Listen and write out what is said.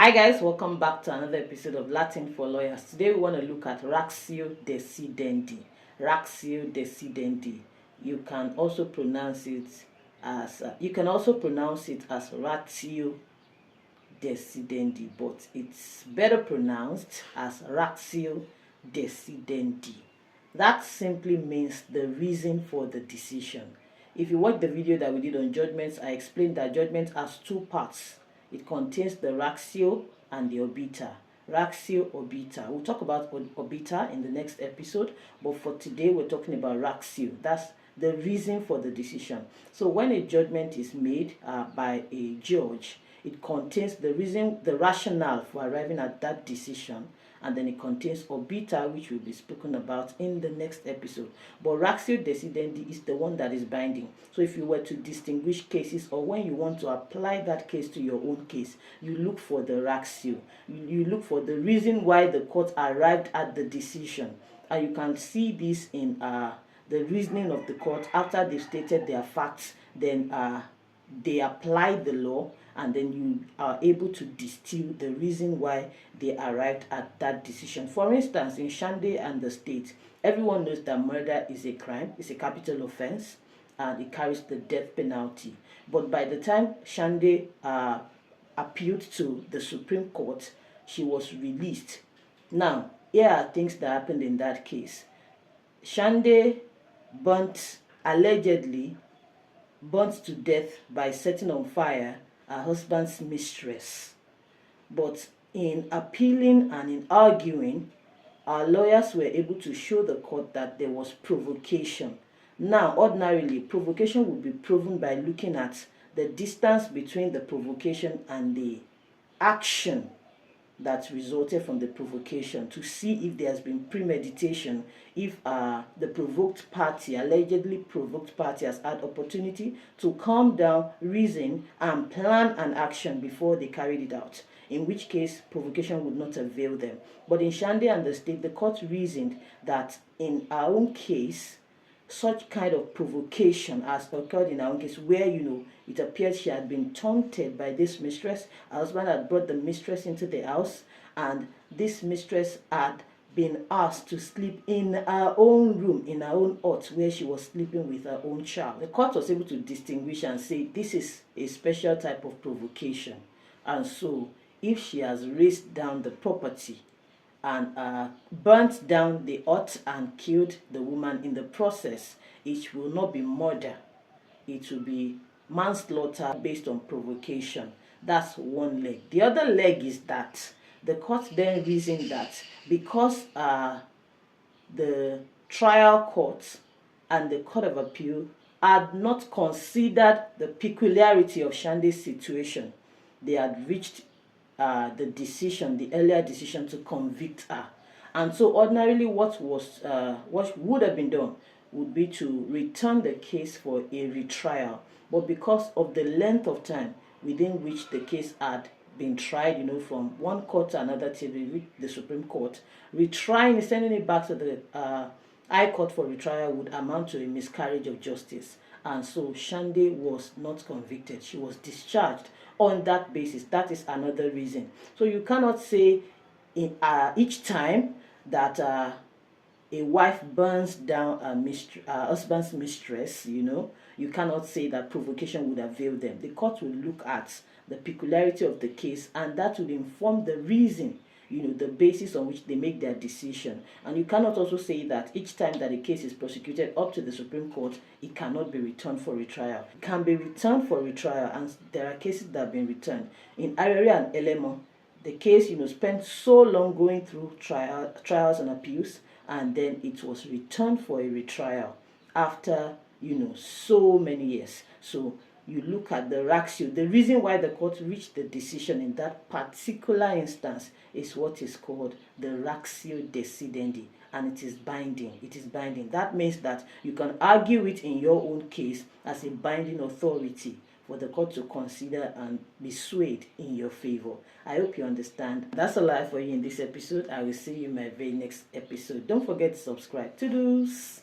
Hi guys, welcome back to another episode of Latin for Lawyers. Today we want to look at ratio decidendi. Ratio decidendi. You can also pronounce it as ratio decidendi, but it's better pronounced as ratio decidendi. That simply means the reason for the decision. If you watch the video that we did on judgments, I explained that judgment has two parts. It contains the ratio and the obiter. Ratio, obiter. We'll talk about obiter in the next episode, but for today we're talking about ratio. That's the reason for the decision. So when a judgment is made by a judge, it contains the reason, the rationale for arriving at that decision, and then it contains obiter, which will be spoken about in the next episode. But ratio decidendi is the one that is binding. So if you were to distinguish cases, or when you want to apply that case to your own case, you look for the ratio. You look for the reason why the court arrived at the decision. And you can see this in the reasoning of the court after they've stated their facts. Then they apply the law, and then you are able to distill the reason why they arrived at that decision. For instance, in Shande and the state, everyone knows that murder is a crime, it's a capital offense, and it carries the death penalty. But by the time Shande appealed to the Supreme Court, she was released. Now, here are things that happened in that case. Shande allegedly burnt to death by setting on fire her husband's mistress. But in appealing and in arguing, our lawyers were able to show the court that there was provocation. Now, ordinarily, provocation would be proven by looking at the distance between the provocation and the action that resulted from the provocation, to see if there has been premeditation, if the provoked party, allegedly provoked party, has had opportunity to calm down, reason, and plan an action before they carried it out, in which case provocation would not avail them. But in Shande and the state, the court reasoned that in our own case, such kind of provocation has occurred in our own case, where it appeared she had been taunted by this mistress. Her husband had brought the mistress into the house, and this mistress had been asked to sleep in her own room, in her own hut, where she was sleeping with her own child. The court was able to distinguish and say this is a special type of provocation, and so if she has razed down the property and burnt down the hut and killed the woman in the process, it will not be murder. It will be manslaughter based on provocation. That's one leg. The other leg is that the court then reasoned that because the trial court and the Court of Appeal had not considered the peculiarity of Shande's situation, they had reached the earlier decision to convict her. And so ordinarily what would have been done would be to return the case for a retrial. But because of the length of time within which the case had been tried, from one court to another till the Supreme Court, retrying, sending it back to the High Court for retrial would amount to a miscarriage of justice. And so Shande was not convicted. She was discharged on that basis. That is another reason. So you cannot say in each time that a wife burns down her husband's mistress, you cannot say that provocation would avail them. The court will look at the peculiarity of the case, and that will inform the reason, the basis on which they make their decision. And you cannot also say that each time that a case is prosecuted up to the Supreme Court, it cannot be returned for retrial. It can be returned for retrial, and there are cases that have been returned. In Arere and Elemo, the case, spent so long going through trials and appeals, and then it was returned for a retrial after, so many years. So you look at the ratio. The reason why the court reached the decision in that particular instance is what is called the ratio decidendi, and it is binding. It is binding. That means that you can argue it in your own case as a binding authority for the court to consider and be swayed in your favor. I hope you understand. That's all I have for you in this episode. I will see you in my very next episode. Don't forget to subscribe. Toodles!